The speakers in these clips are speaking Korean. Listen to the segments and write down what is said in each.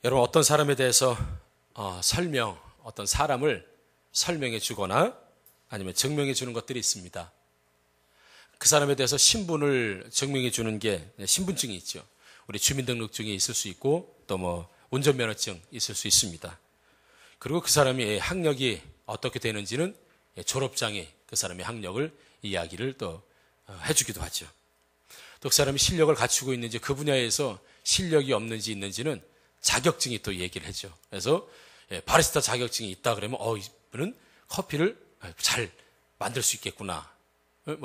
여러분, 어떤 사람에 대해서 어떤 사람을 설명해 주거나 아니면 증명해 주는 것들이 있습니다. 그 사람에 대해서 신분을 증명해 주는 게 신분증이 있죠. 우리 주민등록증이 있을 수 있고 또 운전면허증 있을 수 있습니다. 그리고 그 사람이 학력이 어떻게 되는지는 졸업장이 그 사람의 학력을 이야기를 또 해주기도 하죠. 또 그 사람이 실력을 갖추고 있는지 그 분야에서 실력이 없는지 있는지는 자격증이 또 얘기를 하죠. 그래서 바리스타 자격증이 있다 그러면 이분은 커피를 잘 만들 수 있겠구나.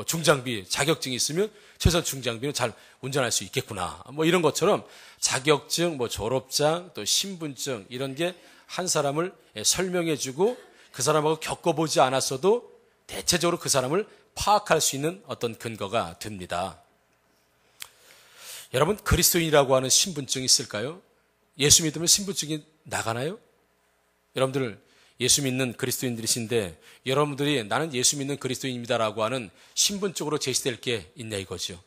중장비 자격증이 있으면 최소한 중장비는 잘 운전할 수 있겠구나. 이런 것처럼 자격증, 졸업장, 또 신분증 이런 게 한 사람을 설명해주고 그 사람하고 겪어보지 않았어도 대체적으로 그 사람을 파악할 수 있는 어떤 근거가 됩니다. 여러분, 그리스도인이라고 하는 신분증이 있을까요? 예수 믿으면 신분증이 나가나요? 여러분들 예수 믿는 그리스도인들이신데 여러분들이 나는 예수 믿는 그리스도인입니다라고 하는 신분적으로 제시될 게 있냐 이거죠.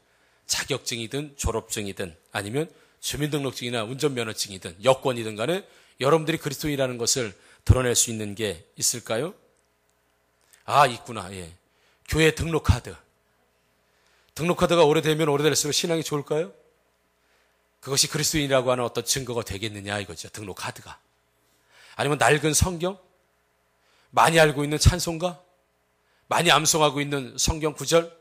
자격증이든 졸업증이든 아니면 주민등록증이나 운전면허증이든 여권이든 간에 여러분들이 그리스도인이라는 것을 드러낼 수 있는 게 있을까요? 있구나. 교회 등록카드. 등록카드가 오래되면 오래될수록 신앙이 좋을까요? 그것이 그리스도인이라고 하는 어떤 증거가 되겠느냐 이거죠. 등록카드가. 아니면 낡은 성경? 많이 알고 있는 찬송가? 많이 암송하고 있는 성경 구절?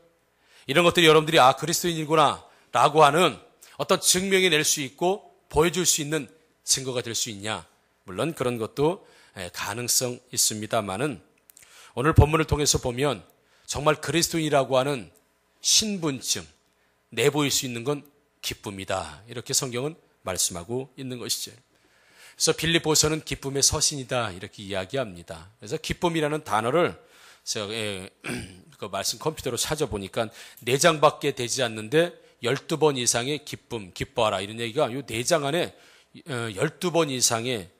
이런 것들이 여러분들이 그리스도인이구나 라고 하는 어떤 증명이 낼 수 있고 보여줄 수 있는 증거가 될 수 있냐? 물론 그런 것도 가능성 있습니다만은 오늘 본문을 통해서 보면 정말 그리스도인이라고 하는 신분증, 내보일 수 있는 건 기쁨이다. 이렇게 성경은 말씀하고 있는 것이죠. 그래서 빌립보서는 기쁨의 서신이다. 이렇게 이야기합니다. 그래서 기쁨이라는 단어를 제가 그 말씀 컴퓨터로 찾아보니까 4장밖에 되지 않는데 12번 이상의 기쁨, 기뻐하라. 이런 얘기가 이 4장 안에 12번 이상의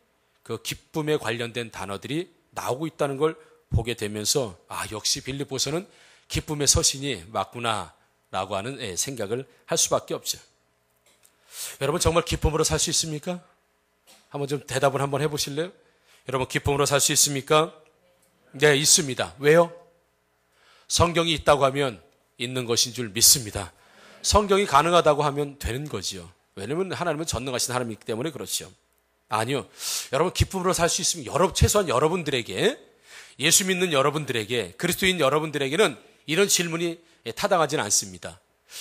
그 기쁨에 관련된 단어들이 나오고 있다는 걸 보게 되면서 역시 빌립보서는 기쁨의 서신이 맞구나 라고 하는 생각을 할 수밖에 없죠. 여러분 정말 기쁨으로 살 수 있습니까? 한번 좀 대답을 한번 해보실래요? 여러분 기쁨으로 살 수 있습니까? 네, 있습니다. 왜요? 성경이 있다고 하면 있는 것인 줄 믿습니다. 성경이 가능하다고 하면 되는 거지요. 왜냐하면 하나님은 전능하신 하나님이기 때문에 그렇죠. 아니요. 여러분 기쁨으로 살 수 있으면 최소한 여러분들에게, 예수 믿는 여러분들에게, 그리스도인 여러분들에게는 이런 질문이 타당하지는 않습니다.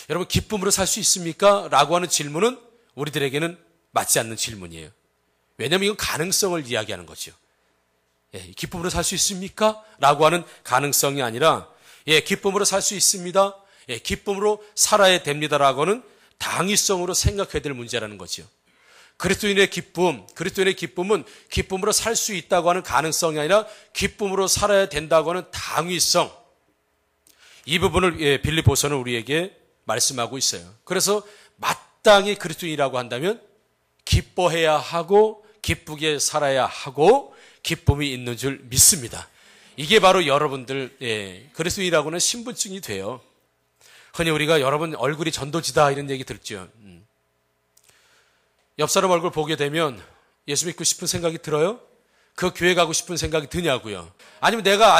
여러분 기쁨으로 살 수 있습니까? 라고 하는 질문은 우리들에게는 맞지 않는 질문이에요. 왜냐하면 이건 가능성을 이야기하는 거죠. 기쁨으로 살 수 있습니까? 라고 하는 가능성이 아니라 기쁨으로 살 수 있습니다. 기쁨으로 살아야 됩니다라고는 당위성으로 생각해야 될 문제라는 거죠. 그리스도인의 기쁨은 기쁨으로 살 수 있다고 하는 가능성이 아니라 기쁨으로 살아야 된다고 하는 당위성. 이 부분을 빌립보서는 우리에게 말씀하고 있어요. 그래서 마땅히 그리스도인이라고 한다면 기뻐해야 하고 기쁘게 살아야 하고 기쁨이 있는 줄 믿습니다. 이게 바로 여러분들 그리스도인이라고는 신분증이 돼요. 흔히 우리가 여러분 얼굴이 전도지다 이런 얘기 들었죠. 옆 사람 얼굴 보게 되면 예수 믿고 싶은 생각이 들어요? 그 교회 가고 싶은 생각이 드냐고요. 아니면 내가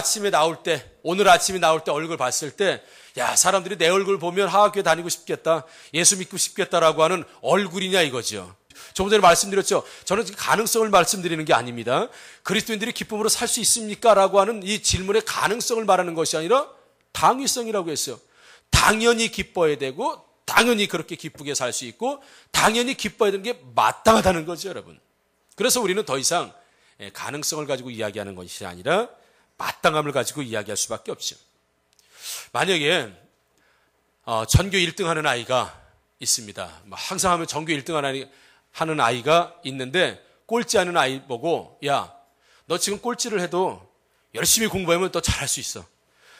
오늘 아침에 나올 때 얼굴 봤을 때 사람들이 내 얼굴 보면 하학교에 다니고 싶겠다, 예수 믿고 싶겠다라고 하는 얼굴이냐 이거죠. 조금 전에 말씀드렸죠. 저는 가능성을 말씀드리는 게 아닙니다. 그리스도인들이 기쁨으로 살 수 있습니까? 라고 하는 이 질문의 가능성을 말하는 것이 아니라 당위성이라고 했어요. 당연히 기뻐야 되고 당연히 그렇게 기쁘게 살 수 있고 당연히 기뻐야 되는 게 마땅하다는 거죠, 여러분. 그래서 우리는 더 이상 가능성을 가지고 이야기하는 것이 아니라 마땅함을 가지고 이야기할 수밖에 없죠. 만약에 전교 1등 하는 아이가 있습니다. 항상 하면 전교 1등 하는 아이가 있는데 꼴찌하는 아이 보고 너 지금 꼴찌를 해도 열심히 공부하면 더 잘할 수 있어.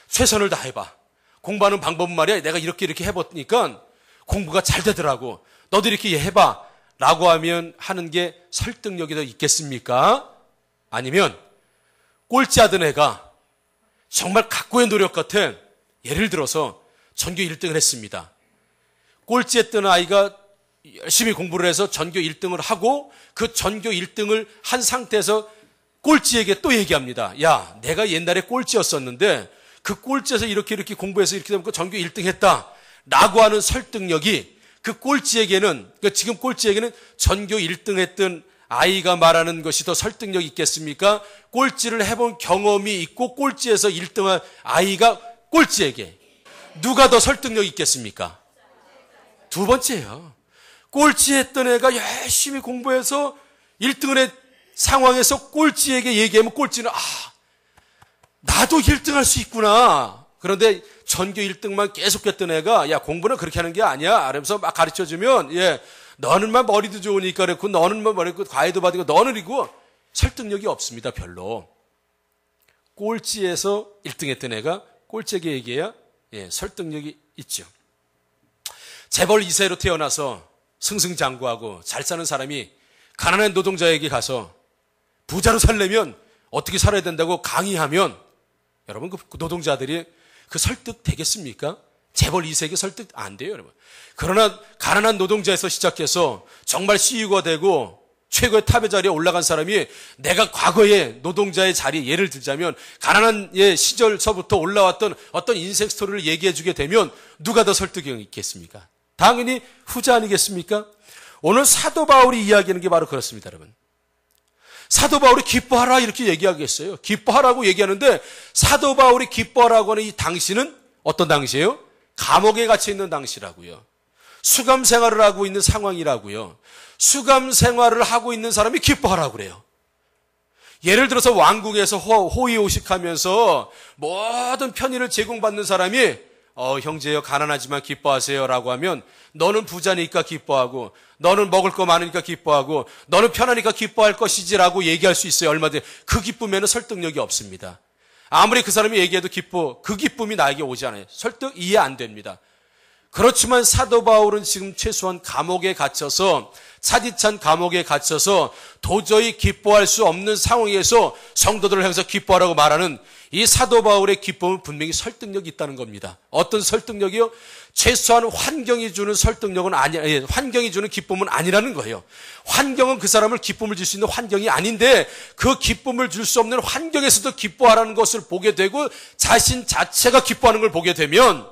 최선을 다해봐. 공부하는 방법은 말이야 내가 이렇게 해보니까 공부가 잘 되더라고. 너도 이렇게 해봐 라고 하는 게 설득력이 더 있겠습니까? 아니면 꼴찌하던 애가 정말 각고의 노력 같은, 예를 들어서 전교 1등을 했습니다. 꼴찌했던 아이가 열심히 공부를 해서 전교 1등을 하고 그 전교 1등을 한 상태에서 꼴찌에게 또 얘기합니다. 야, 내가 옛날에 꼴찌였었는데 그 꼴찌에서 이렇게 공부해서 이렇게 되면 전교 1등 했다. 라고 하는 설득력이 그 꼴찌에게는, 지금 꼴찌에게는 전교 1등 했던 아이가 말하는 것이 더 설득력 있겠습니까? 꼴찌를 해본 경험이 있고 꼴찌에서 1등한 아이가 꼴찌에게 누가 더 설득력 있겠습니까? 두 번째예요. 꼴찌했던 애가 열심히 공부해서 1등을 한 상황에서 꼴찌에게 얘기하면 꼴찌는 나도 1등할 수 있구나. 그런데 전교 1등만 계속했던 애가 야, 공부는 그렇게 하는 게 아니야. 이러면서 막 가르쳐주면 너는만 머리도 좋으니까 그렇고 너는만 머리고 과외도 받고 너는 이고 설득력이 없습니다. 별로. 꼴찌에서 1등했던 애가 꼴찌에게 얘기해야 설득력이 있죠. 재벌 2세로 태어나서 승승장구하고 잘 사는 사람이 가난한 노동자에게 가서 부자로 살려면 어떻게 살아야 된다고 강의하면 여러분 그 노동자들이 그 설득 되겠습니까? 재벌 2세에게 설득 안 돼요, 여러분. 그러나 가난한 노동자에서 시작해서 정말 CEO가 되고 최고의 탑의 자리에 올라간 사람이 내가 과거의 노동자의 자리 예를 들자면 가난한 시절서부터 올라왔던 어떤 인생 스토리를 얘기해 주게 되면 누가 더 설득력이 있겠습니까? 당연히 후자 아니겠습니까? 오늘 사도 바울이 이야기하는 게 바로 그렇습니다, 여러분. 사도 바울이 기뻐하라 이렇게 얘기하겠어요. 기뻐하라고 얘기하는데 사도 바울이 기뻐하라고 하는 이 당시는 어떤 당시예요? 감옥에 갇혀 있는 당시라고요. 수감 생활을 하고 있는 상황이라고요. 수감 생활을 하고 있는 사람이 기뻐하라고 그래요. 예를 들어서 왕궁에서 호의호식하면서 모든 편의를 제공받는 사람이 형제여 가난하지만 기뻐하세요 라고 하면 너는 부자니까 기뻐하고 너는 먹을 거 많으니까 기뻐하고 너는 편하니까 기뻐할 것이지 라고 얘기할 수 있어요. 얼마든지. 그 기쁨에는 설득력이 없습니다. 아무리 그 사람이 얘기해도 그 기쁨이 나에게 오지 않아요. 설득 이해 안 됩니다. 그렇지만 사도 바울은 지금 최소한 감옥에 갇혀서 차디찬 감옥에 갇혀서 도저히 기뻐할 수 없는 상황에서 성도들을 향해서 기뻐하라고 말하는 이 사도 바울의 기쁨은 분명히 설득력이 있다는 겁니다. 어떤 설득력이요? 최소한 환경이 주는 설득력은 환경이 주는 기쁨은 아니라는 거예요. 환경은 그 사람을 기쁨을 줄 수 있는 환경이 아닌데 그 기쁨을 줄 수 없는 환경에서도 기뻐하라는 것을 보게 되고 자신 자체가 기뻐하는 걸 보게 되면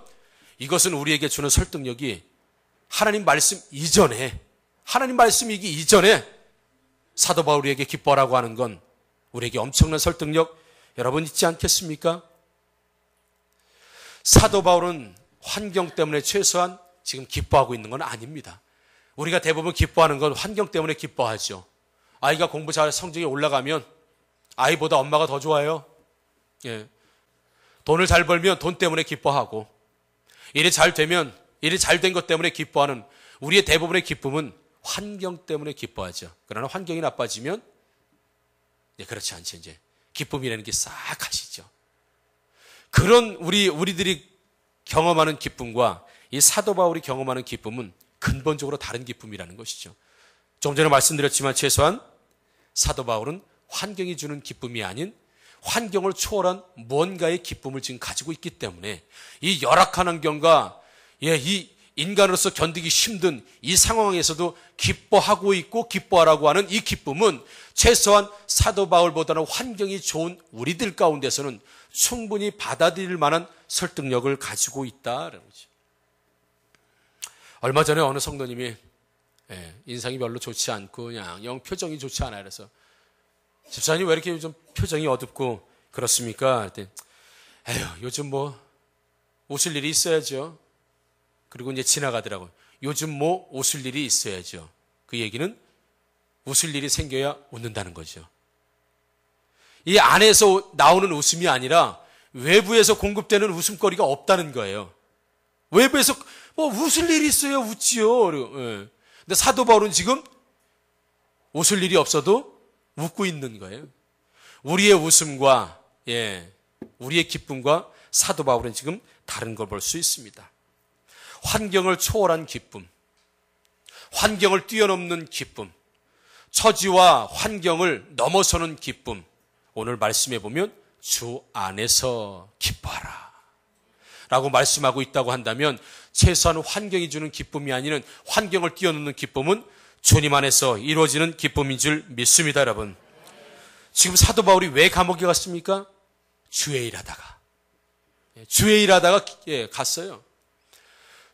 이것은 우리에게 주는 설득력이 하나님 말씀 이전에 하나님 말씀이기 이전에 사도 바울에게 기뻐하라고 하는 건 우리에게 엄청난 설득력 여러분 있지 않겠습니까? 사도 바울은 환경 때문에 최소한 지금 기뻐하고 있는 건 아닙니다. 우리가 대부분 기뻐하는 건 환경 때문에 기뻐하죠. 아이가 공부 잘 성적이 올라가면 아이보다 엄마가 더 좋아요. 돈을 잘 벌면 돈 때문에 기뻐하고 일이 잘 되면 일이 잘 된 것 때문에 기뻐하는 우리의 대부분의 기쁨은 환경 때문에 기뻐하죠. 그러나 환경이 나빠지면 그렇지 않죠. 이제 기쁨이라는 게 싹 가시죠. 그런 우리들이 경험하는 기쁨과 이 사도 바울이 경험하는 기쁨은 근본적으로 다른 기쁨이라는 것이죠. 좀 전에 말씀드렸지만 최소한 사도 바울은 환경이 주는 기쁨이 아닌 환경을 초월한 무언가의 기쁨을 지금 가지고 있기 때문에 이 열악한 환경과 이 인간으로서 견디기 힘든 이 상황에서도 기뻐하고 있고 기뻐하라고 하는 이 기쁨은 최소한 사도 바울보다는 환경이 좋은 우리들 가운데서는 충분히 받아들일 만한 설득력을 가지고 있다라는 거죠. 얼마 전에 어느 성도님이 인상이 별로 좋지 않고 그냥 영 표정이 좋지 않아요. 그래서 집사님 왜 이렇게 요즘 표정이 어둡고 그렇습니까? 그랬더니 요즘 웃을 일이 있어야죠. 그리고 이제 지나가더라고요. 요즘 웃을 일이 있어야죠. 그 얘기는 웃을 일이 생겨야 웃는다는 거죠. 이 안에서 나오는 웃음이 아니라 외부에서 공급되는 웃음거리가 없다는 거예요. 외부에서 웃을 일이 있어야 웃지요. 근데 사도 바울은 지금 웃을 일이 없어도 웃고 있는 거예요. 우리의 웃음과 우리의 기쁨과 사도 바울은 지금 다른 걸 볼 수 있습니다. 환경을 초월한 기쁨, 환경을 뛰어넘는 기쁨, 처지와 환경을 넘어서는 기쁨. 오늘 말씀해 보면 주 안에서 기뻐하라. 라고 말씀하고 있다고 한다면 최소한 환경이 주는 기쁨이 아니는 환경을 뛰어넘는 기쁨은 주님 안에서 이루어지는 기쁨인 줄 믿습니다, 여러분. 지금 사도 바울이 왜 감옥에 갔습니까? 주의 일 하다가. 주의 일 하다가 갔어요.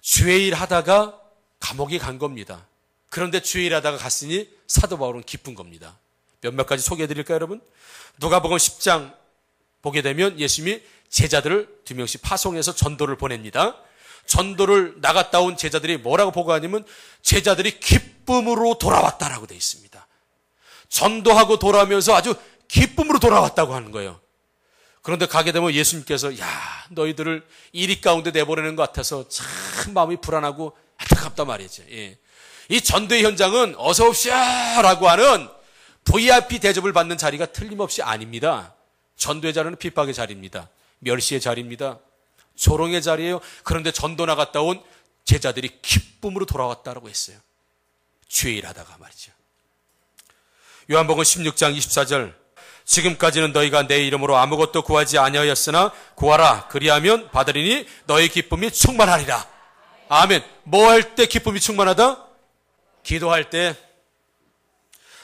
주의 일 하다가 감옥에 간 겁니다. 그런데 주의 일 하다가 갔으니 사도 바울은 기쁜 겁니다. 몇몇 가지 소개해 드릴까요, 여러분? 누가복음 10장 보게 되면 예수님이 제자들을 2명씩 파송해서 전도를 보냅니다. 전도를 나갔다 온 제자들이 뭐라고 보고하냐면 제자들이 기쁨으로 돌아왔다라고 되어 있습니다. 전도하고 돌아오면서 아주 기쁨으로 돌아왔다고 하는 거예요. 그런데 가게 되면 예수님께서 야, 너희들을 이리 가운데 내보내는 것 같아서 참 마음이 불안하고 안타깝단 말이죠. 예. 이 전도의 현장은 어서 옵시오라고 하는 VIP 대접을 받는 자리가 틀림없이 아닙니다. 전도의 자리는 핍박의 자리입니다. 멸시의 자리입니다. 조롱의 자리예요. 그런데 전도 나갔다 온 제자들이 기쁨으로 돌아왔다라고 했어요. 주의 일 하다가 말이죠. 요한복음 16장 24절 지금까지는 너희가 내 이름으로 아무것도 구하지 아니하였으나 구하라 그리하면 받으리니 너희 기쁨이 충만하리라. 아멘. 뭐 할 때 기쁨이 충만하다? 기도할 때.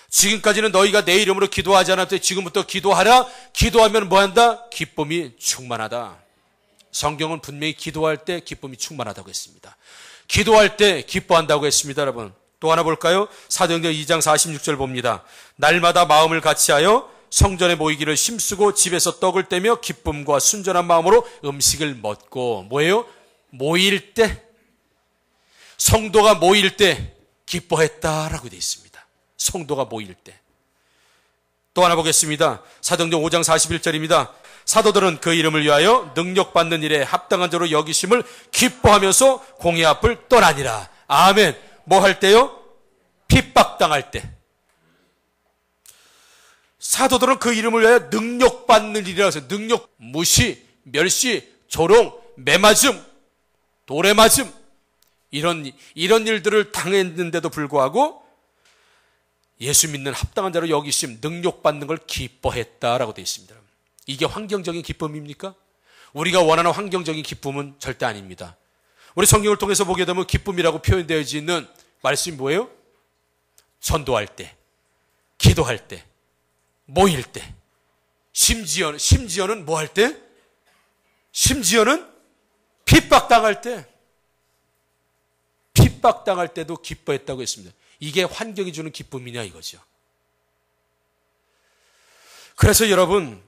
지금까지는 너희가 내 이름으로 기도하지 않았을 때 지금부터 기도하라. 기도하면 뭐 한다? 기쁨이 충만하다. 성경은 분명히 기도할 때 기쁨이 충만하다고 했습니다. 기도할 때 기뻐한다고 했습니다, 여러분. 또 하나 볼까요? 사도행전 2장 46절 봅니다. 날마다 마음을 같이하여 성전에 모이기를 힘쓰고 집에서 떡을 떼며 기쁨과 순전한 마음으로 음식을 먹고 뭐예요? 모일 때 성도가 모일 때 기뻐했다라고 되어 있습니다. 성도가 모일 때. 또 하나 보겠습니다. 사도행전 5장 41절입니다. 사도들은 그 이름을 위하여 능력받는 일에 합당한 자로 여기심을 기뻐하면서 공의 앞을 떠나니라. 아멘. 뭐 할 때요? 핍박당할 때. 사도들은 그 이름을 위하여 능력받는 일이라고 해서 능력, 무시, 멸시, 조롱, 매맞음, 돌에 맞음 이런 일들을 당했는데도 불구하고 예수 믿는 합당한 자로 여기심, 능력받는 걸 기뻐했다라고 되어 있습니다. 이게 환경적인 기쁨입니까? 우리가 원하는 환경적인 기쁨은 절대 아닙니다. 우리 성경을 통해서 보게 되면 기쁨이라고 표현되어 있는 말씀이 뭐예요? 전도할 때, 기도할 때, 모일 때, 심지어는 뭐 할 때? 심지어는 핍박당할 때, 핍박당할 때도 기뻐했다고 했습니다. 이게 환경이 주는 기쁨이냐 이거죠. 그래서 여러분,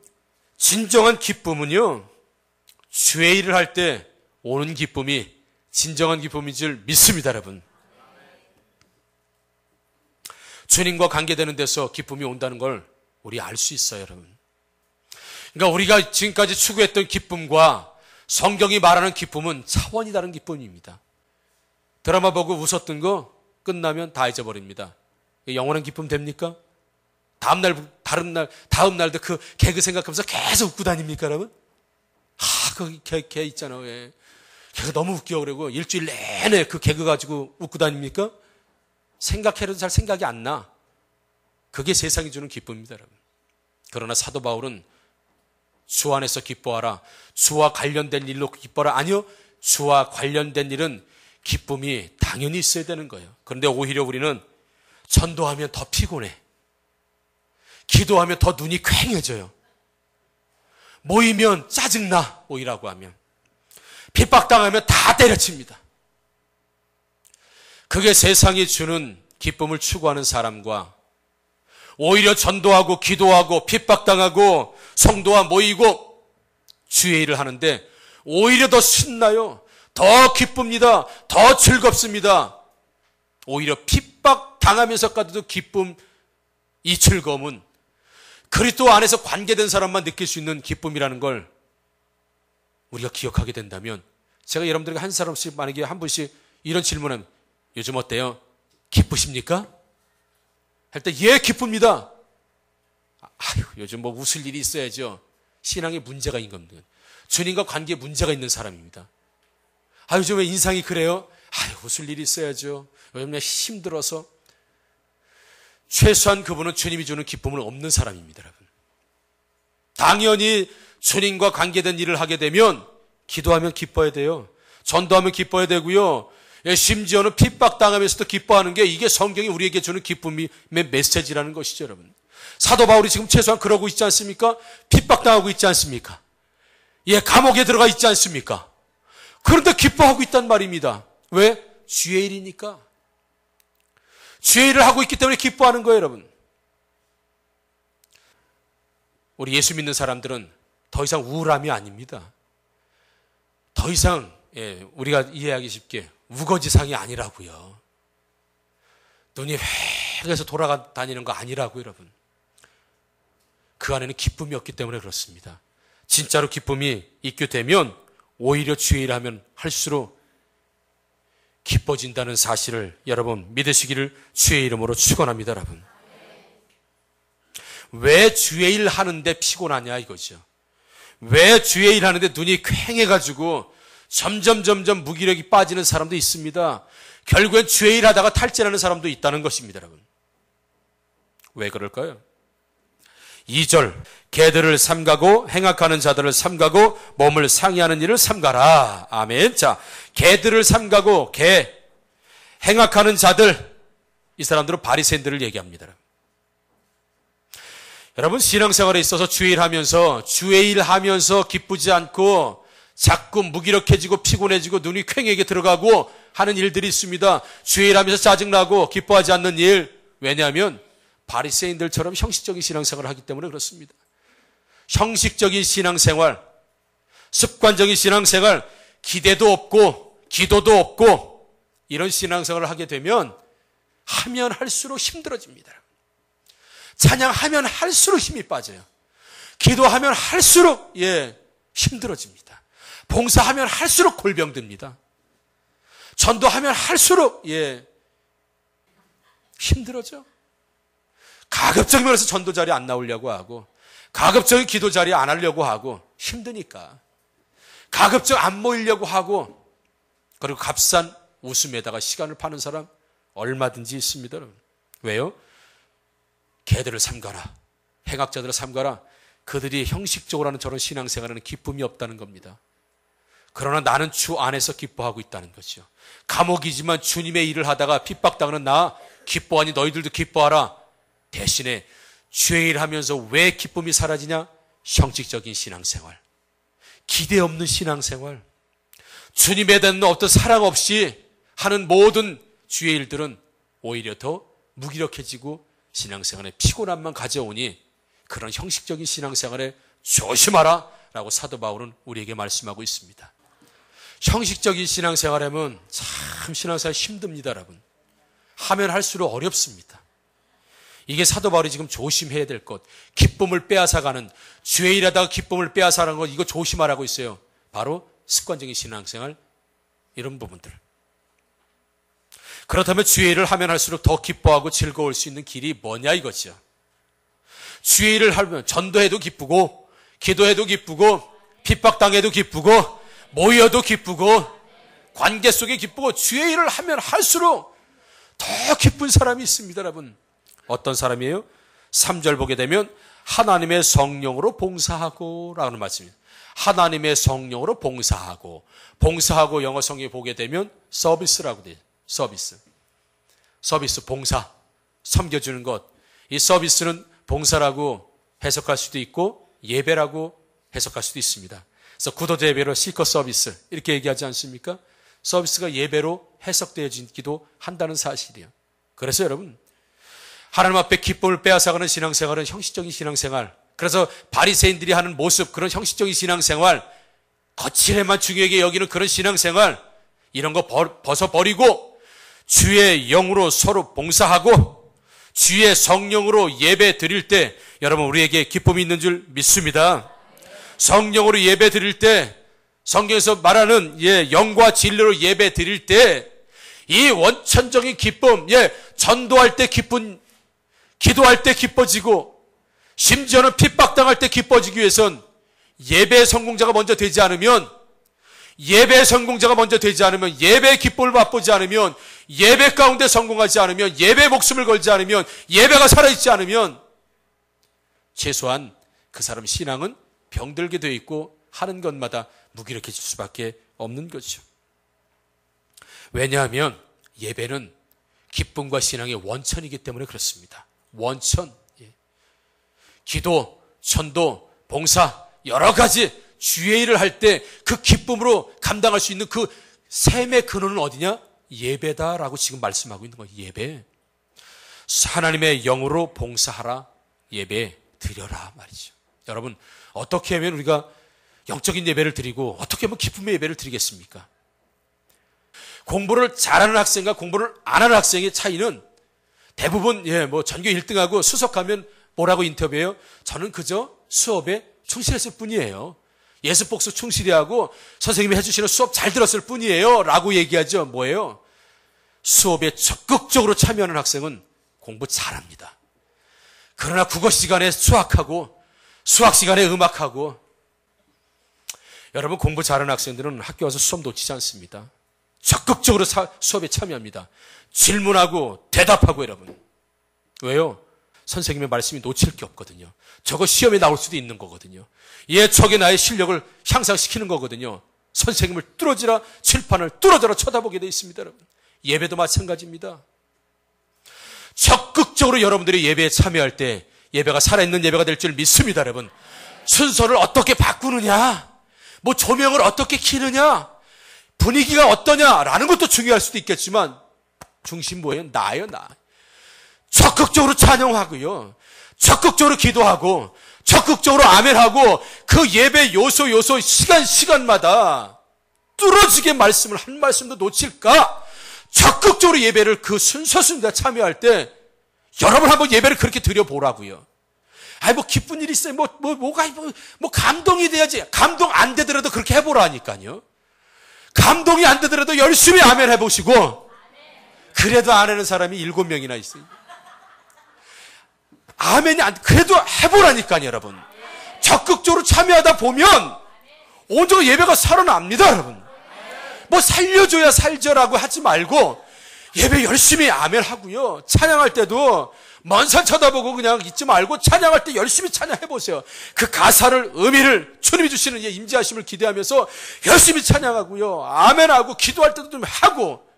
진정한 기쁨은요, 주의 일을 할 때 오는 기쁨이 진정한 기쁨인 줄 믿습니다, 여러분. 주님과 관계되는 데서 기쁨이 온다는 걸 우리 알 수 있어요, 여러분. 그러니까 우리가 지금까지 추구했던 기쁨과 성경이 말하는 기쁨은 차원이 다른 기쁨입니다. 드라마 보고 웃었던 거 끝나면 다 잊어버립니다. 영원한 기쁨 됩니까? 다음 날도 그 개그 생각하면서 계속 웃고 다닙니까, 여러분? 거기 개 있잖아, 왜. 걔가 너무 웃겨, 그러고 일주일 내내 그 개그 가지고 웃고 다닙니까? 생각해도 잘 생각이 안 나. 그게 세상이 주는 기쁨입니다, 여러분. 그러나 사도 바울은 주 안에서 기뻐하라. 주와 관련된 일로 기뻐라. 아니요. 주와 관련된 일은 기쁨이 당연히 있어야 되는 거예요. 그런데 오히려 우리는 전도하면 더 피곤해. 기도하면 더 눈이 퀭해져요. 모이면 짜증나. 모이라고 하면. 핍박당하면 다 때려칩니다. 그게 세상이 주는 기쁨을 추구하는 사람과 오히려 전도하고 기도하고 핍박당하고 성도와 모이고 주의 일을 하는데 오히려 더 신나요. 더 기쁩니다. 더 즐겁습니다. 오히려 핍박당하면서까지도 기쁨, 이 즐거움은 그리스도 안에서 관계된 사람만 느낄 수 있는 기쁨이라는 걸 우리가 기억하게 된다면, 제가 여러분들에게 한 사람씩 만약에 한 분씩 이런 질문하면 요즘 어때요? 기쁘십니까? 할 때 예, 기쁩니다. 아유, 요즘 뭐 웃을 일이 있어야죠. 신앙에 문제가 있는 겁니다. 주님과 관계에 문제가 있는 사람입니다. 아, 요즘 왜 인상이 그래요? 아유, 웃을 일이 있어야죠. 요즘 그냥 힘들어서. 최소한 그분은 주님이 주는 기쁨은 없는 사람입니다, 여러분. 당연히 주님과 관계된 일을 하게 되면 기도하면 기뻐야 돼요. 전도하면 기뻐야 되고요. 예, 심지어는 핍박당하면서도 기뻐하는 게 이게 성경이 우리에게 주는 기쁨의 메시지라는 것이죠, 여러분. 사도 바울이 지금 최소한 그러고 있지 않습니까? 핍박당하고 있지 않습니까? 예, 감옥에 들어가 있지 않습니까? 그런데 기뻐하고 있단 말입니다. 왜? 주의 일이니까. 주의 일을 하고 있기 때문에 기뻐하는 거예요, 여러분. 우리 예수 믿는 사람들은 더 이상 우울함이 아닙니다. 더 이상 우리가 이해하기 쉽게 우거지상이 아니라고요. 눈이 회개해서 돌아다니는 거 아니라고요, 여러분. 그 안에는 기쁨이 없기 때문에 그렇습니다. 진짜로 기쁨이 있게 되면 오히려 주의 일을 하면 할수록 기뻐진다는 사실을 여러분 믿으시기를 주의 이름으로 축원합니다, 여러분. 왜 주의 일 하는데 피곤하냐 이거죠. 왜 주의 일 하는데 눈이 퀭해가지고 점점 무기력이 빠지는 사람도 있습니다. 결국엔 주의 일 하다가 탈진하는 사람도 있다는 것입니다, 여러분. 왜 그럴까요? 2절, 개들을 삼가고 행악하는 자들을 삼가고 몸을 상해하는 일을 삼가라. 아멘. 자, 개들을 삼가고 행악하는 자들, 이 사람들은 바리새인들을 얘기합니다. 여러분, 신앙생활에 있어서 주의 일 하면서 기쁘지 않고 자꾸 무기력해지고 피곤해지고 눈이 퀭하게 들어가고 하는 일들이 있습니다. 주의 일 하면서 짜증나고 기뻐하지 않는 일. 왜냐하면 바리새인들처럼 형식적인 신앙생활을 하기 때문에 그렇습니다. 형식적인 신앙생활, 습관적인 신앙생활, 기대도 없고 기도도 없고 이런 신앙생활을 하게 되면 하면 할수록 힘들어집니다. 찬양하면 할수록 힘이 빠져요. 기도하면 할수록 힘들어집니다. 봉사하면 할수록 골병듭니다. 전도하면 할수록 힘들어져. 가급적이면 그래서 전도 자리에 안 나오려고 하고 가급적인 기도 자리에 안 하려고 하고 힘드니까 가급적 안 모이려고 하고 그리고 값싼 웃음에다가 시간을 파는 사람 얼마든지 있습니다. 왜요? 개들을 삼가라. 행악자들을 삼가라. 그들이 형식적으로 하는 저런 신앙생활에는 기쁨이 없다는 겁니다. 그러나 나는 주 안에서 기뻐하고 있다는 거죠. 감옥이지만 주님의 일을 하다가 핍박당하는 나 기뻐하니 너희들도 기뻐하라. 대신에 주의 일 하면서 왜 기쁨이 사라지냐? 형식적인 신앙생활, 기대 없는 신앙생활, 주님에 대한 어떤 사랑 없이 하는 모든 주의 일들은 오히려 더 무기력해지고 신앙생활에 피곤함만 가져오니 그런 형식적인 신앙생활에 조심하라 라고 사도 바울은 우리에게 말씀하고 있습니다. 형식적인 신앙생활하면 참 신앙생활 힘듭니다, 여러분. 하면 할수록 어렵습니다. 이게 사도 바울이 지금 조심해야 될 것, 기쁨을 빼앗아가는, 주의 일하다가 기쁨을 빼앗아가는 것, 이거 조심하라고 있어요. 바로 습관적인 신앙생활, 이런 부분들. 그렇다면 주의 일을 하면 할수록 더 기뻐하고 즐거울 수 있는 길이 뭐냐 이거죠. 주의 일을 하면 전도해도 기쁘고 기도해도 기쁘고 핍박당해도 기쁘고 모여도 기쁘고 관계 속에 기쁘고 주의 일을 하면 할수록 더 기쁜 사람이 있습니다, 여러분. 어떤 사람이에요? 3절 보게 되면 하나님의 성령으로 봉사하고 라는 말씀입니다. 하나님의 성령으로 봉사하고 영어 성경에 보게 되면 서비스라고 돼요. 서비스, 봉사, 섬겨주는 것. 이 서비스는 봉사라고 해석할 수도 있고 예배라고 해석할 수도 있습니다. 그래서 구도자 예배로 실컷 서비스 이렇게 얘기하지 않습니까? 서비스가 예배로 해석되어지기도 한다는 사실이에요. 그래서 여러분, 하나님 앞에 기쁨을 빼앗아가는 신앙생활은 형식적인 신앙생활, 그래서 바리새인들이 하는 모습, 그런 형식적인 신앙생활, 거칠에만 중요하게 여기는 그런 신앙생활, 이런 거 벗어버리고 주의 영으로 서로 봉사하고 주의 성령으로 예배 드릴 때 여러분 우리에게 기쁨이 있는 줄 믿습니다. 성령으로 예배 드릴 때, 성경에서 말하는 영과 진리로 예배 드릴 때 이 원천적인 기쁨, 전도할 때 기쁜, 기도할 때 기뻐지고 심지어는 핍박당할 때 기뻐지기 위해선 예배의 성공자가 먼저 되지 않으면, 예배의 기쁨을 맛보지 않으면, 예배 가운데 성공하지 않으면, 예배의 목숨을 걸지 않으면, 예배가 살아있지 않으면 최소한 그 사람 신앙은 병들게 되어 있고 하는 것마다 무기력해질 수밖에 없는 거죠. 왜냐하면 예배는 기쁨과 신앙의 원천이기 때문에 그렇습니다. 원천. 기도, 전도, 봉사, 여러 가지 주의 일을 할 때 그 기쁨으로 감당할 수 있는 그 샘의 근원은 어디냐? 예배다라고 지금 말씀하고 있는 거예요. 예배. 하나님의 영으로 봉사하라. 예배 드려라 말이죠. 여러분, 어떻게 하면 우리가 영적인 예배를 드리고 어떻게 하면 기쁨의 예배를 드리겠습니까? 공부를 잘하는 학생과 공부를 안 하는 학생의 차이는 대부분 전교 1등하고 수석하면 뭐라고 인터뷰해요? 저는 그저 수업에 충실했을 뿐이에요. 예습복습 충실히 하고 선생님이 해주시는 수업 잘 들었을 뿐이에요 라고 얘기하죠. 뭐예요? 수업에 적극적으로 참여하는 학생은 공부 잘합니다. 그러나 국어 시간에 수학하고 수학 시간에 음악하고, 여러분 공부 잘하는 학생들은 학교 와서 수업 놓치지 않습니다. 적극적으로 수업에 참여합니다. 질문하고 대답하고. 여러분 왜요? 선생님의 말씀이 놓칠 게 없거든요. 저거 시험에 나올 수도 있는 거거든요. 저게 나의 실력을 향상시키는 거거든요. 선생님을 뚫어지라, 칠판을 뚫어져라 쳐다보게 돼 있습니다. 여러분 예배도 마찬가지입니다. 적극적으로 여러분들이 예배에 참여할 때 예배가 살아있는 예배가 될 줄 믿습니다. 여러분 순서를 어떻게 바꾸느냐, 뭐 조명을 어떻게 켜느냐, 분위기가 어떠냐라는 것도 중요할 수도 있겠지만 중심 뭐예요? 나예요. 나. 적극적으로 찬양하고요, 적극적으로 기도하고, 적극적으로 아멘하고, 그 예배 요소 시간마다 뚫어지게 말씀을 한 말씀도 놓칠까? 적극적으로 예배를 그 순서순서 참여할 때 여러분 한번 예배를 그렇게 드려보라고요. 뭐 기쁜 일이 있어요. 뭐가 감동이 돼야지. 감동 안 되더라도 그렇게 해보라니까요. 감동이 안 되더라도 열심히 아멘 해보시고, 그래도 안 하는 사람이 7명이나 있어요. 아멘이 그래도 해보라니까요, 여러분. 적극적으로 참여하다 보면 온전히 예배가 살아납니다, 여러분. 뭐 살려줘야 살죠라고 하지 말고 예배 열심히 아멘 하고요. 찬양할 때도 먼 산 쳐다보고 그냥 잊지 말고 찬양할 때 열심히 찬양해보세요. 그 가사를, 의미를, 주님이 주시는 임재하심을 기대하면서 열심히 찬양하고요. 아멘하고 기도할 때도 좀 하고.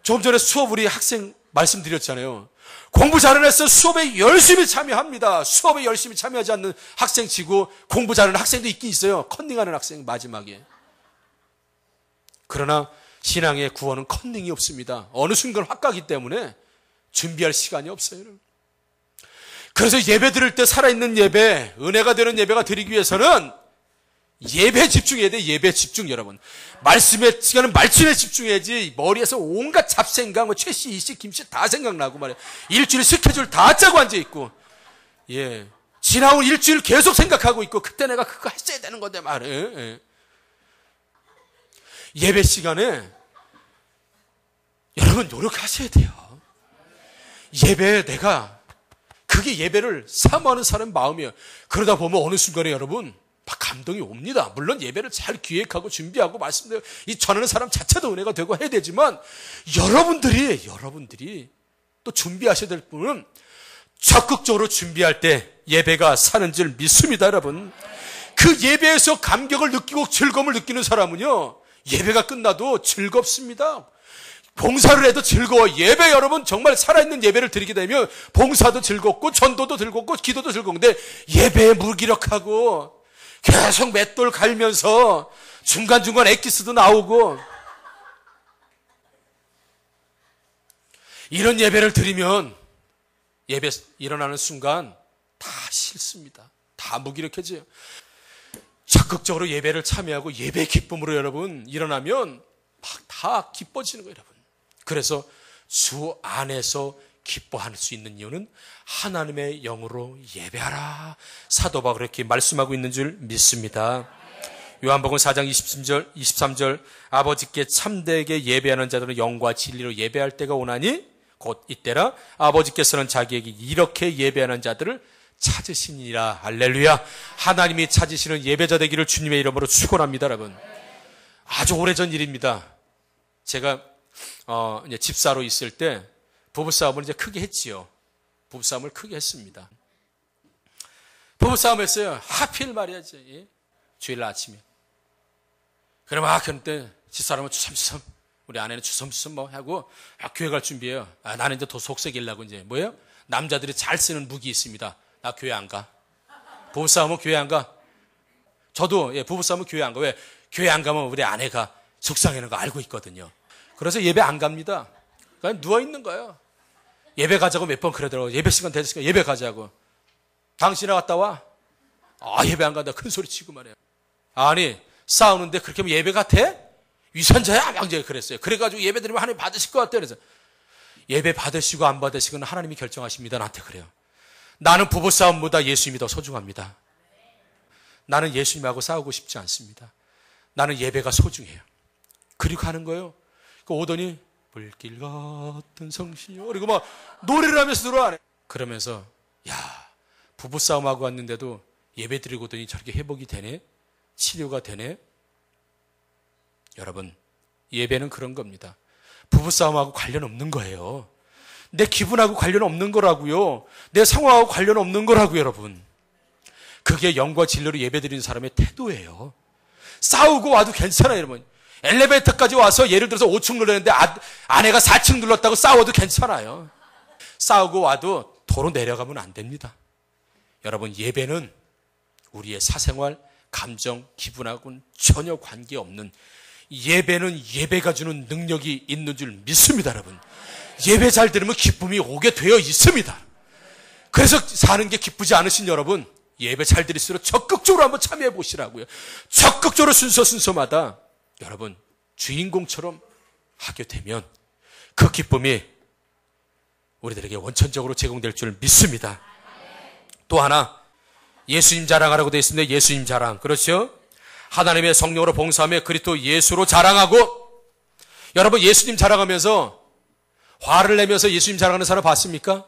조금 전에 수업 우리 학생 말씀드렸잖아요. 공부 잘하는 학생 수업에 열심히 참여합니다. 수업에 열심히 참여하지 않는 학생 치고 공부 잘하는 학생도 있긴 있어요. 컨닝하는 학생 마지막에. 그러나 신앙의 구원은 컨닝이 없습니다. 어느 순간 확 가기 때문에 준비할 시간이 없어요. 그래서 예배 드릴 때 살아있는 예배, 은혜가 되는 예배가 드리기 위해서는 예배에 집중해야 돼. 예배 집중. 여러분 말씀에 시간은 말씀에 집중해야지 머리에서 온갖 잡생각, 최씨, 이씨, 김씨 다 생각나고 말이야. 일주일 스케줄 다 짜고 앉아있고, 지나온 일주일 계속 생각하고 있고, 그때 내가 그거 했어야 되는 건데 말이야. 예배 시간에 여러분 노력하셔야 돼요. 예배에 그게 예배를 사모하는 사람 마음이에요. 그러다 보면 어느 순간에 여러분 막 감동이 옵니다. 물론 예배를 잘 기획하고 준비하고 말씀대로 이 전하는 사람 자체도 은혜가 되고 해야 되지만, 여러분들이 또 준비하셔야 될 분은 적극적으로 준비할 때 예배가 사는 줄 믿습니다. 여러분 그 예배에서 감격을 느끼고 즐거움을 느끼는 사람은요, 예배가 끝나도 즐겁습니다. 봉사를 해도 즐거워. 예배, 여러분 정말 살아있는 예배를 드리게 되면 봉사도 즐겁고 전도도 즐겁고 기도도 즐거운데, 예배에 무기력하고 계속 맷돌 갈면서 중간중간 엑기스도 나오고, 이런 예배를 드리면 예배 일어나는 순간 다 싫습니다. 다 무기력해져요. 적극적으로 예배를 참여하고 예배 기쁨으로 여러분 일어나면 막 다 기뻐지는 거예요, 여러분. 그래서 주 안에서 기뻐할 수 있는 이유는 하나님의 영으로 예배하라. 사도 바울이 그렇게 말씀하고 있는 줄 믿습니다. 요한복음 4장 23절 아버지께 참되게 예배하는 자들은 영과 진리로 예배할 때가 오나니 곧 이때라. 아버지께서는 자기에게 이렇게 예배하는 자들을 찾으시니라. 할렐루야. 하나님이 찾으시는 예배자 되기를 주님의 이름으로 축원합니다. 여러분 아주 오래전 일입니다. 제가 이제 집사로 있을 때 부부싸움을 이제 크게 했지요. 부부싸움을 크게 했습니다. 부부싸움 했어요. 하필 말이야지. 주일 아침에 그래 막 그때 집사람은 주섬주섬, 우리 아내는 주섬주섬 뭐 하고 교회 갈 준비해요. 나는 이제 더 속색이려고 이제 뭐예요? 남자들이 잘 쓰는 무기 있습니다. 나 교회 안 가. 부부싸움은 교회 안 가. 저도 부부싸움은 교회 안 가. 왜? 교회 안 가면 우리 아내가 속상해하는 거 알고 있거든요. 그래서 예배 안 갑니다. 그냥 누워있는 거예요. 예배 가자고 몇 번 그러더라고요. 예배 시간 됐으니까 예배 가자고. 당신이 갔다 와? 예배 안 간다. 큰 소리 치고 말해요. 아니, 싸우는데 그렇게 하면 예배 같아? 위선자야? 막 이제 그랬어요. 그래가지고 예배 드리면 하나님 받으실 것 같아요. 그래서 예배 받으시고 안 받으시고는 하나님이 결정하십니다. 나한테 그래요. 나는 부부싸움보다 예수님이 더 소중합니다. 나는 예수님하고 싸우고 싶지 않습니다. 나는 예배가 소중해요. 그리고 하는 거예요. 오더니 불길 같은 성시요. 그리고 막 노래를 하면서 들어와네. 그러면서 야, 부부싸움하고 왔는데도 예배 드리고 오더니 저렇게 회복이 되네? 치료가 되네? 여러분, 예배는 그런 겁니다. 부부싸움하고 관련 없는 거예요. 내 기분하고 관련 없는 거라고요. 내 상황하고 관련 없는 거라고요, 여러분. 그게 영과 진리로 예배드리는 사람의 태도예요. 싸우고 와도 괜찮아요, 여러분. 엘리베이터까지 와서 예를 들어서 5층 눌렀는데 아내가 4층 눌렀다고 싸워도 괜찮아요. 싸우고 와도 도로 내려가면 안 됩니다. 여러분, 예배는 우리의 사생활, 감정, 기분하고는 전혀 관계없는, 예배는 예배가 주는 능력이 있는 줄 믿습니다, 여러분. 예배 잘 들으면 기쁨이 오게 되어 있습니다. 그래서 사는 게 기쁘지 않으신 여러분, 예배 잘 드릴수록 적극적으로 한번 참여해 보시라고요. 적극적으로 순서마다 여러분 주인공처럼 하게 되면 그 기쁨이 우리들에게 원천적으로 제공될 줄 믿습니다. 또 하나, 예수님 자랑하라고 되어 있습니다. 예수님 자랑. 그렇죠? 하나님의 성령으로 봉사하며 그리스도 예수로 자랑하고. 여러분, 예수님 자랑하면서 화를 내면서 예수님 자랑하는 사람 봤습니까?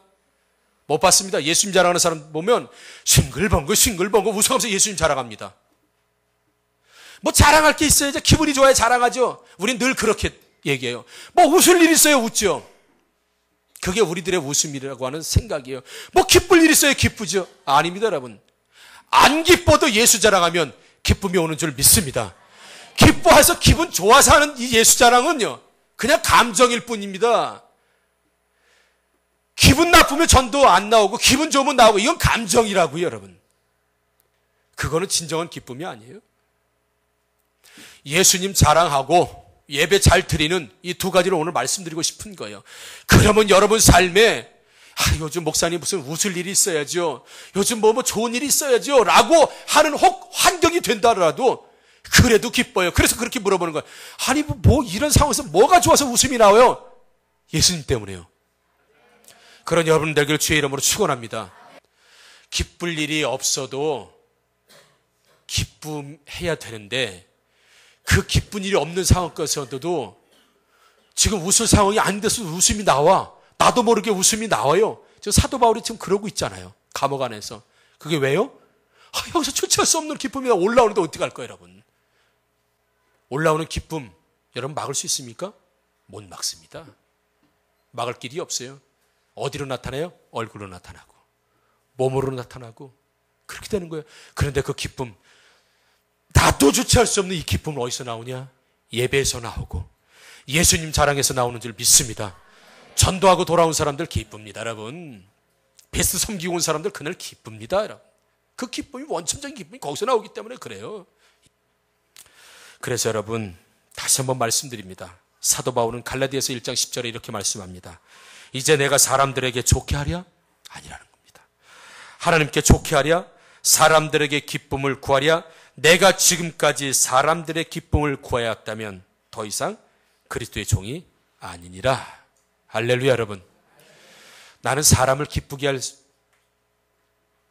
못 봤습니다. 예수님 자랑하는 사람 보면 싱글벙글 웃으면서 예수님 자랑합니다. 뭐 자랑할 게 있어야죠. 기분이 좋아야 자랑하죠. 우린 늘 그렇게 얘기해요. 뭐 웃을 일 있어요. 웃죠. 그게 우리들의 웃음이라고 하는 생각이에요. 뭐 기쁠 일 있어요. 기쁘죠. 아닙니다, 여러분. 안 기뻐도 예수 자랑하면 기쁨이 오는 줄 믿습니다. 기뻐해서 기분 좋아서 하는 이 예수 자랑은요, 그냥 감정일 뿐입니다. 기분 나쁘면 전도 안 나오고 기분 좋으면 나오고, 이건 감정이라고요, 여러분. 그거는 진정한 기쁨이 아니에요. 예수님 자랑하고 예배 잘 드리는 이 두 가지를 오늘 말씀드리고 싶은 거예요. 그러면 여러분 삶에 요즘 목사님 무슨 웃을 일이 있어야죠. 요즘 뭐 좋은 일이 있어야죠. 라고 하는 혹 환경이 된다라도 그래도 기뻐요. 그래서 그렇게 물어보는 거예요. 아니 뭐 이런 상황에서 뭐가 좋아서 웃음이 나와요? 예수님 때문에요. 그런 여러분들에게 주의 이름으로 축원합니다. 기쁠 일이 없어도 기쁨해야 되는데 그 기쁜 일이 없는 상황 속에서도 지금 웃을 상황이 안 돼서 웃음이 나와. 나도 모르게 웃음이 나와요. 저 사도 바울이 지금 그러고 있잖아요. 감옥 안에서. 그게 왜요? 여기서 주체할 수 없는 기쁨이 올라오는데 어떻게 할 거예요, 여러분? 올라오는 기쁨, 여러분 막을 수 있습니까? 못 막습니다. 막을 길이 없어요. 어디로 나타나요? 얼굴로 나타나고 몸으로 나타나고 그렇게 되는 거예요. 그런데 그 기쁨, 나도 주체할 수 없는 이 기쁨은 어디서 나오냐? 예배에서 나오고 예수님 자랑에서 나오는 줄 믿습니다. 전도하고 돌아온 사람들 기쁩니다, 여러분. 베스트 섬기고 온 사람들 그날 기쁩니다, 여러분. 그 기쁨이 원천적인 기쁨이 거기서 나오기 때문에 그래요. 그래서 여러분 다시 한번 말씀드립니다. 사도 바울은 갈라디아서 1장 10절에 이렇게 말씀합니다. 이제 내가 사람들에게 좋게 하랴? 아니라는 겁니다. 하나님께 좋게 하랴? 사람들에게 기쁨을 구하랴? 내가 지금까지 사람들의 기쁨을 구하였다면 더 이상 그리스도의 종이 아니니라. 할렐루야, 여러분. 나는 사람을 기쁘게 할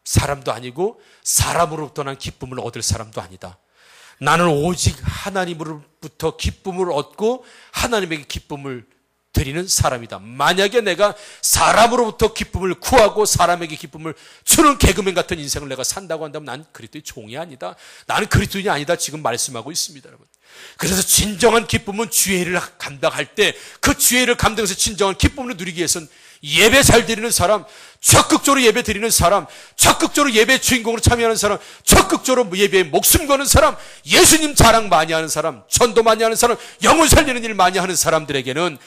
사람도 아니고 사람으로부터 난 기쁨을 얻을 사람도 아니다. 나는 오직 하나님으로부터 기쁨을 얻고 하나님에게 기쁨을 드리는 사람이다. 만약에 내가 사람으로부터 기쁨을 구하고 사람에게 기쁨을 주는 개그맨 같은 인생을 내가 산다고 한다면 난 그리스도의 종이 아니다. 나는 그리스도인이 아니다. 지금 말씀하고 있습니다, 여러분. 그래서 진정한 기쁨은 주의 일을 감당할 때 그 주의 일을 감당해서 진정한 기쁨을 누리기 위해서는 예배 잘 드리는 사람, 적극적으로 예배 드리는 사람, 적극적으로 예배 주인공으로 참여하는 사람, 적극적으로 예배에 목숨 거는 사람, 예수님 자랑 많이 하는 사람, 전도 많이 하는 사람, 영혼 살리는 일 많이 하는 사람들에게는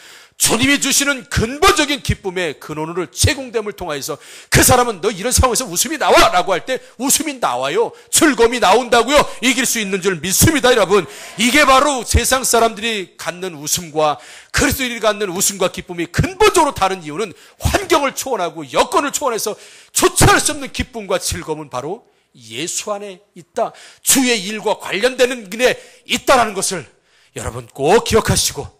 주님이 주시는 근본적인 기쁨의 근원을 제공됨을 통하여서 그 사람은 너 이런 상황에서 웃음이 나와! 라고 할 때 웃음이 나와요. 즐거움이 나온다고요. 이길 수 있는 줄 믿습니다, 여러분. 이게 바로 세상 사람들이 갖는 웃음과 그리스도인이 갖는 웃음과 기쁨이 근본적으로 다른 이유는 환경을 초월하고 여건을 초월해서 조차할 수 없는 기쁨과 즐거움은 바로 예수 안에 있다. 주의 일과 관련되는 길에 있다라는 것을 여러분 꼭 기억하시고,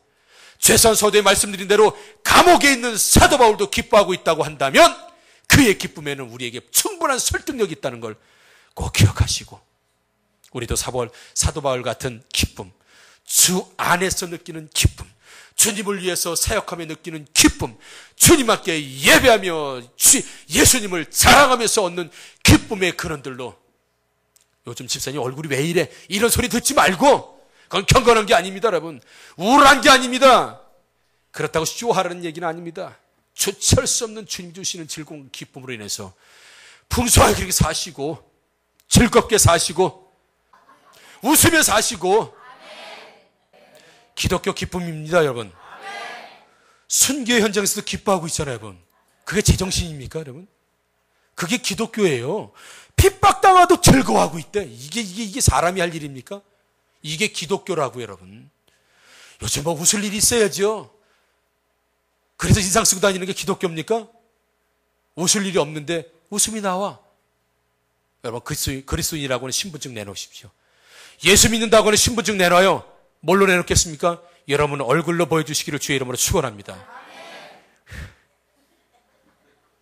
죄산서도에 말씀드린 대로 감옥에 있는 사도 바울도 기뻐하고 있다고 한다면 그의 기쁨에는 우리에게 충분한 설득력이 있다는 걸 꼭 기억하시고, 우리도 사도 바울 같은 기쁨, 주 안에서 느끼는 기쁨, 주님을 위해서 사역하며 느끼는 기쁨, 주님 함께 예배하며 예수님을 자랑하면서 얻는 기쁨의 근원들로, 요즘 집사님 얼굴이 왜 이래? 이런 소리 듣지 말고, 그건 경건한 게 아닙니다, 여러분. 우울한 게 아닙니다. 그렇다고 쇼하라는 얘기는 아닙니다. 주체할 수 없는 주님 주시는 즐거운 기쁨으로 인해서 풍성하게 그렇게 사시고, 즐겁게 사시고, 웃으며 사시고, 기독교 기쁨입니다, 여러분. 순교 현장에서도 기뻐하고 있잖아요, 여러분. 그게 제정신입니까, 여러분? 그게 기독교예요. 핍박당하도 즐거워하고 있대. 이게 사람이 할 일입니까? 이게 기독교라고요, 여러분. 요즘 뭐 웃을 일이 있어야죠. 그래서 인상 쓰고 다니는 게 기독교입니까? 웃을 일이 없는데 웃음이 나와. 여러분, 그리스도인이라고 하는 신분증 내놓으십시오. 예수 믿는다고 하는 신분증 내놔요. 뭘로 내놓겠습니까? 여러분 얼굴로 보여주시기를 주의 이름으로 축원합니다.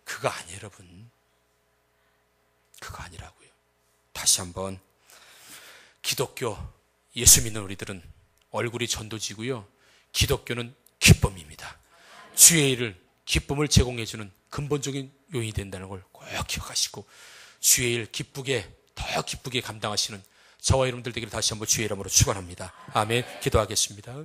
그거 아니에요, 여러분. 그거 아니라고요. 다시 한번, 기독교, 예수 믿는 우리들은 얼굴이 전도지고요, 기독교는 기쁨입니다. 주의 일을, 기쁨을 제공해주는 근본적인 요인이 된다는 걸 꼭 기억하시고, 주의 일 기쁘게, 더 기쁘게 감당하시는 저와 여러분들 되기를 다시 한번 주의 이름으로 축원합니다. 아멘. 기도하겠습니다.